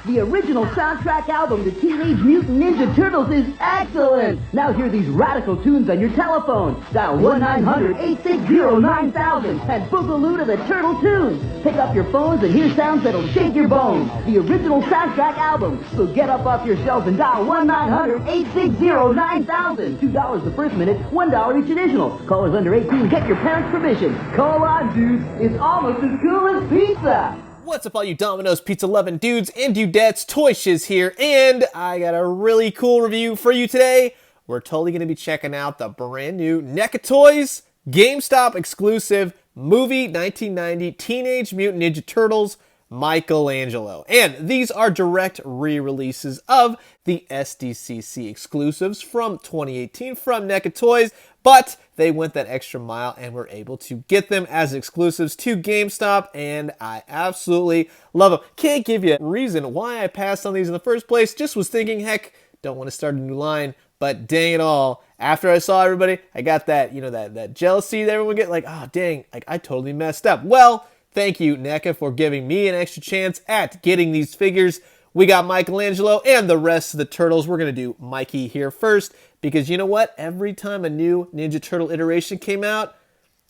The original soundtrack album to Teenage Mutant Ninja Turtles is excellent. Now hear these radical tunes on your telephone. Dial 1-900-860-9000 and boogaloo to the turtle tunes. Pick up your phones and hear sounds that'll shake your bones. The original soundtrack album. So get up off your shelf and dial 1-900-860-9000. $2 the first minute, $1 each additional. Callers under 18 get your parents' permission. Call on, dudes. It's almost as cool as pizza. What's up, all you Domino's Pizza loving dudes and dudettes? Toy Shiz here, and I got a really cool review for you today. We're totally going to be checking out the brand new Neca Toys GameStop Exclusive movie 1990 Teenage Mutant Ninja Turtles Michelangelo. And these are direct re-releases of the SDCC exclusives from 2018 from Neca Toys, but they went that extra mile and were able to get them as exclusives to GameStop, and I absolutely love them. Can't give you a reason why I passed on these in the first place. Just was thinking, heck, don't want to start a new line, but dang it all. After I saw everybody, I got that, that jealousy that everyone get, like, oh, dang, like, I totally messed up. Well, thank you, Neca, for giving me an extra chance at getting these figures. We got Michelangelo and the rest of the Turtles. We're going to do Mikey here first because you know what? Every time a new Ninja Turtle iteration came out,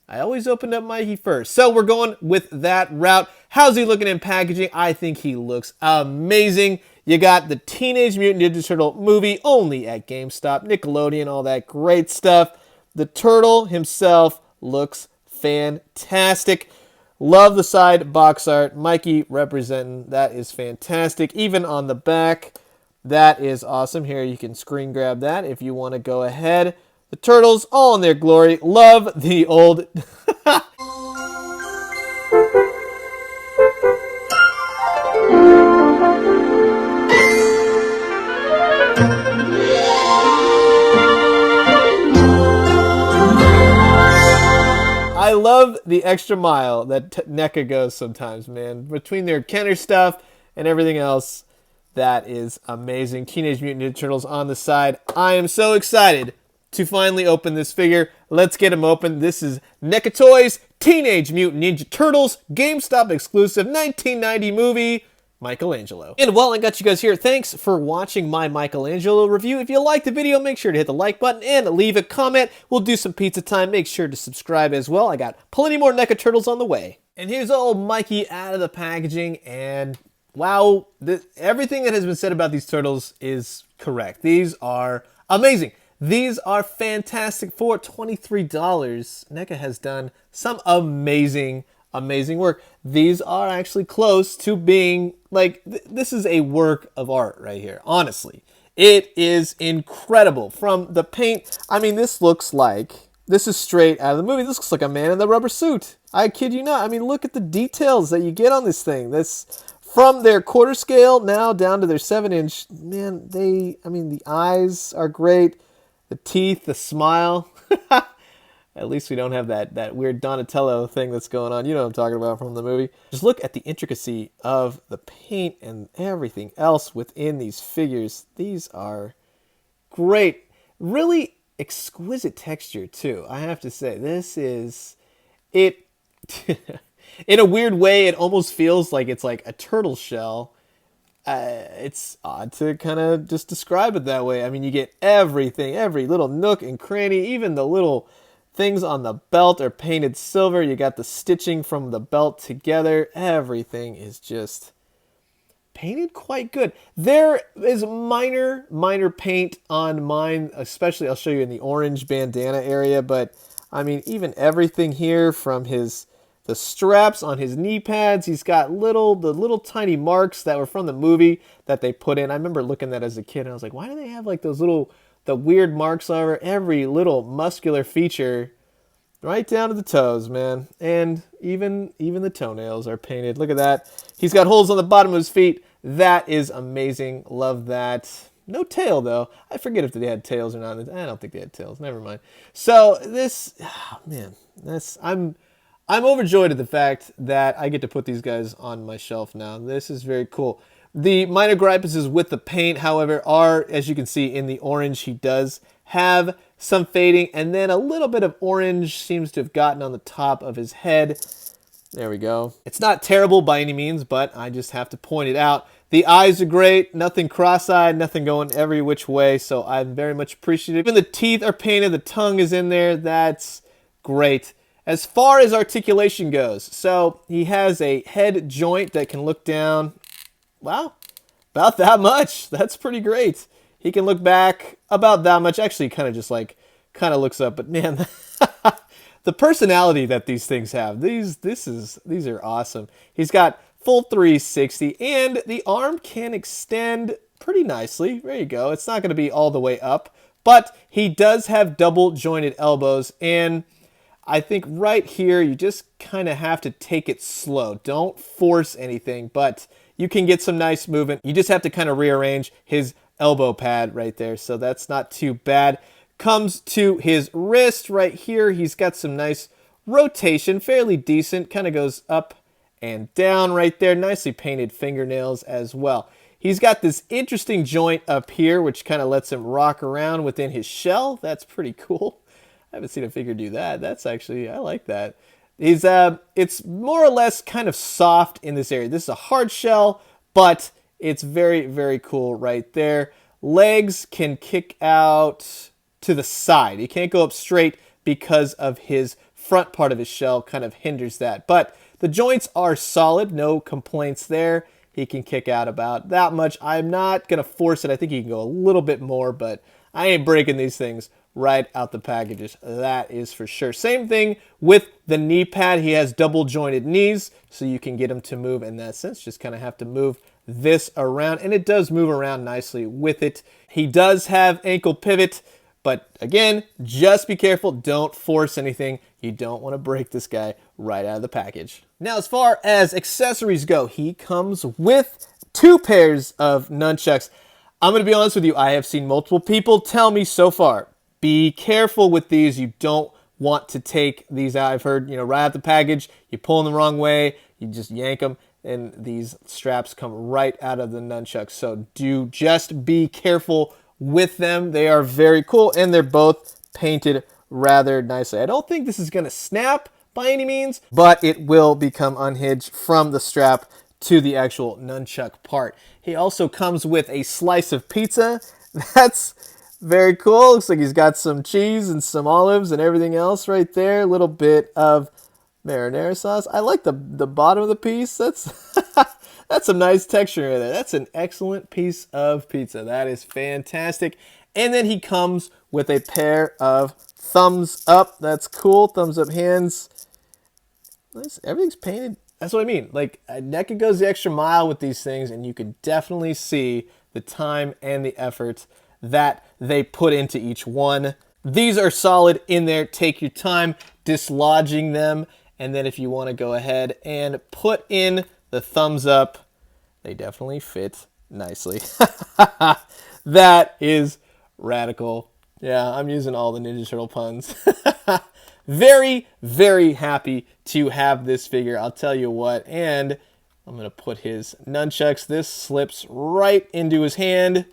I always opened up Mikey first. So we're going with that route. How's he looking in packaging? I think he looks amazing. You got the Teenage Mutant Ninja Turtle movie only at GameStop, Nickelodeon, all that great stuff. The Turtle himself looks fantastic. Love the side box art. Mikey representing. That is fantastic. Even on the back, that is awesome. Here, you can screen grab that if you want to go ahead. The Turtles, all in their glory. Love the old... I love the extra mile that NECA goes sometimes, man. Between their Kenner stuff and everything else, that is amazing. Teenage Mutant Ninja Turtles on the side. I am so excited to finally open this figure. Let's get him open. This is Neca Toys Teenage Mutant Ninja Turtles GameStop Exclusive 1990 movie, Michelangelo. And while I got you guys here, thanks for watching my Michelangelo review. If you liked the video, make sure to hit the like button and leave a comment. We'll do some pizza time. Make sure to subscribe as well. I got plenty more Neca Turtles on the way. And here's old Mikey out of the packaging, and wow, everything that has been said about these turtles is correct. These are amazing. These are fantastic. For $23, NECA has done some amazing work. These are actually close to being like, this is a work of art right here. Honestly, it is incredible. From the paint, I mean, this is straight out of the movie. This looks like a man in the rubber suit. I kid you not. I mean, look at the details that you get on this thing. This, from their quarter scale now down to their 7-inch, man, the eyes are great. The teeth, the smile. At least we don't have that weird Donatello thing that's going on. You know what I'm talking about from the movie. Just look at the intricacy of the paint and everything else within these figures. These are great. Really exquisite texture, too. I have to say, this is... it. In a weird way, it almost feels like it's like a turtle shell. It's odd to kind of just describe it that way. I mean, you get everything, every little nook and cranny, even the little... things on the belt are painted silver. You got the stitching from the belt together. Everything is just painted quite good. There is minor paint on mine, especially I'll show you in the orange bandana area. But I mean, even everything here from the straps on his knee pads, he's got the little tiny marks that were from the movie that they put in. I remember looking at that as a kid and I was like, why do they have like those the weird marks over every little muscular feature right down to the toes, man. And even the toenails are painted. Look at that. He's got holes on the bottom of his feet. That is amazing. Love that. No tail, though. I forget if they had tails or not. I don't think they had tails. Never mind. So this, oh, man, I'm overjoyed at the fact that I get to put these guys on my shelf now. This is very cool. The minor gripes is with the paint, however, are, as you can see in the orange, he does have some fading, and then a little bit of orange seems to have gotten on the top of his head. There we go. It's not terrible by any means, but I just have to point it out. The eyes are great, nothing cross-eyed, nothing going every which way, so I'm very much appreciative. Even the teeth are painted, the tongue is in there, that's great. As far as articulation goes, so he has a head joint that can look down, wow, about that much. That's pretty great. He can look back about that much, actually kind of just like, kind of looks up, but man, the personality that these things have, these are awesome. He's got full 360, and the arm can extend pretty nicely. There you go. It's not going to be all the way up, but he does have double jointed elbows, and I think right here you just kind of have to take it slow. Don't force anything, but you can get some nice movement. You just have to kind of rearrange his elbow pad right there, so that's not too bad. Comes to his wrist right here. He's got some nice rotation, fairly decent. Kind of goes up and down right there. Nicely painted fingernails as well. He's got this interesting joint up here, which kind of lets him rock around within his shell. That's pretty cool. I haven't seen a figure do that. That's actually, I like that. It's more or less kind of soft in this area. This is a hard shell, but it's very, very cool right there. Legs can kick out to the side. He can't go up straight because of his front part of his shell kind of hinders that. But the joints are solid, no complaints there. He can kick out about that much. I'm not going to force it. I think he can go a little bit more, but I ain't breaking these things right out the packages. That is for sure. Same thing with the knee pad. He has double jointed knees, so you can get him to move in that sense. Just kind of have to move this around, and it does move around nicely with it. He does have ankle pivot, but again, just be careful. Don't force anything. You don't want to break this guy right out of the package. Now, as far as accessories go, he comes with 2 pairs of nunchucks. I'm going to be honest with you. I have seen multiple people tell me so far, be careful with these. You don't want to take these out. I've heard, right out the package, you pull them the wrong way, you just yank them, and these straps come right out of the nunchucks. So do just be careful with them. They are very cool, and they're both painted rather nicely. I don't think this is going to snap by any means, but it will become unhinged from the strap to the actual nunchuck part. He also comes with a slice of pizza. That's very cool. Looks like he's got some cheese and some olives and everything else right there. A little bit of marinara sauce. I like the bottom of the piece. That's that's some nice texture in there. That's an excellent piece of pizza. That is fantastic. And then he comes with a pair of thumbs up. That's cool. Thumbs up hands. Nice. Everything's painted. That's what I mean. Like, Neca goes the extra mile with these things, and you can definitely see the time and the effort that they put into each one. These are solid in there. Take your time dislodging them, and then if you want to go ahead and put in the thumbs up, they definitely fit nicely. That is radical. Yeah, I'm using all the Ninja Turtle puns. Very, very happy to have this figure. I'll tell you what, and I'm going to put his nunchucks. This slips right into his hand,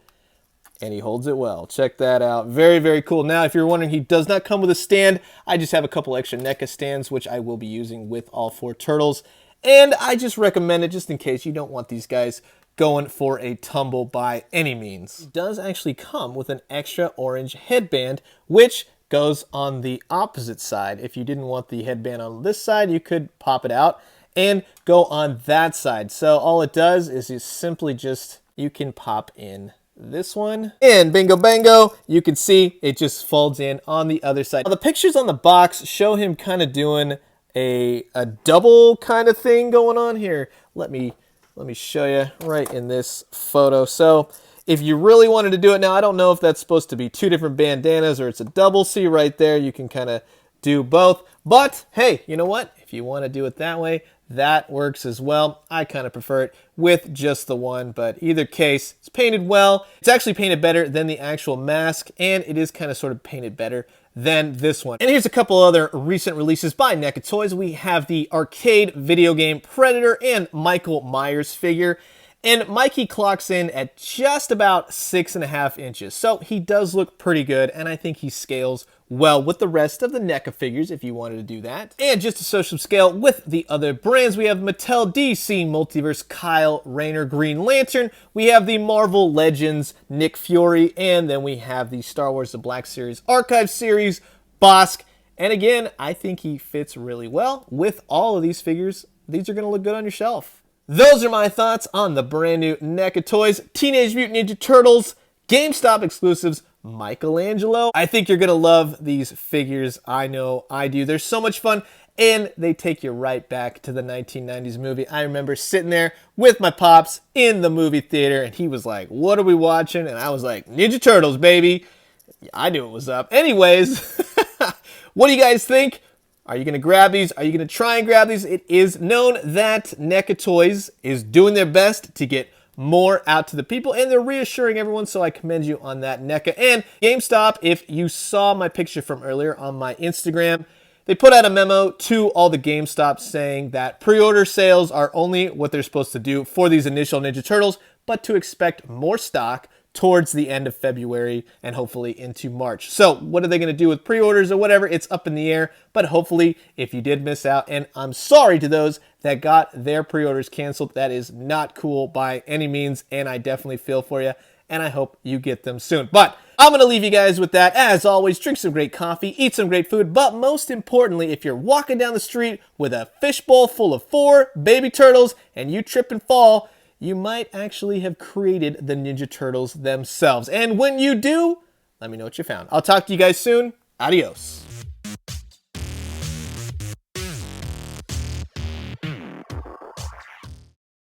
and he holds it well. Check that out. Very, very cool. Now, if you're wondering, he does not come with a stand. I just have a couple extra NECA stands, which I will be using with all 4 turtles. And I just recommend it just in case you don't want these guys going for a tumble by any means. It does actually come with an extra orange headband, which goes on the opposite side. If you didn't want the headband on this side, you could pop it out and go on that side. So all it does is you simply just, you can pop in this one, and bingo bango, you can see it just folds in on the other side. Now, the pictures on the box show him kind of doing a double kind of thing going on here. Let me show you right in this photo. So if you really wanted to do it, now I don't know if that's supposed to be 2 different bandanas or it's a double. See right there, you can kind of do both. But hey, you know what? If you want to do it that way, that works as well. I kind of prefer it with just the one, but either case, it's painted well. It's actually painted better than the actual mask, and it is kind of sort of painted better than this one. And here's a couple other recent releases by NECA Toys. We have the arcade video game Predator and Michael Myers figure. And Mikey clocks in at just about 6.5 inches. So he does look pretty good, and I think he scales well with the rest of the NECA figures if you wanted to do that. And just to social scale with the other brands, we have Mattel DC Multiverse Kyle Rayner Green Lantern, we have the Marvel Legends Nick Fury, and then we have the Star Wars The Black Series Archive Series Bosk. And again, I think he fits really well with all of these figures. These are going to look good on your shelf. Those are my thoughts on the brand new NECA Toys Teenage Mutant Ninja Turtles GameStop exclusives Michelangelo. I think you're going to love these figures. I know I do. They're so much fun, and they take you right back to the 1990s movie. I remember sitting there with my pops in the movie theater, and he was like, "What are we watching?" And I was like, "Ninja Turtles, baby." I knew it was up. Anyways, what do you guys think? Are you going to grab these? Are you going to try and grab these? It is known that NECA Toys is doing their best to get more out to the people, and they're reassuring everyone, so I commend you on that, NECA. And GameStop, if you saw my picture from earlier on my Instagram, they put out a memo to all the GameStop saying that pre-order sales are only what they're supposed to do for these initial Ninja Turtles, but to expect more stock towards the end of February and hopefully into March. So what are they going to do with pre-orders or whatever? It's up in the air, but hopefully if you did miss out, and I'm sorry to those that got their pre-orders canceled, that is not cool by any means, and I definitely feel for you, and I hope you get them soon. But I'm going to leave you guys with that. As always, drink some great coffee, eat some great food, but most importantly, if you're walking down the street with a fishbowl full of 4 baby turtles and you trip and fall, you might actually have created the Ninja Turtles themselves. And when you do, let me know what you found. I'll talk to you guys soon. Adios.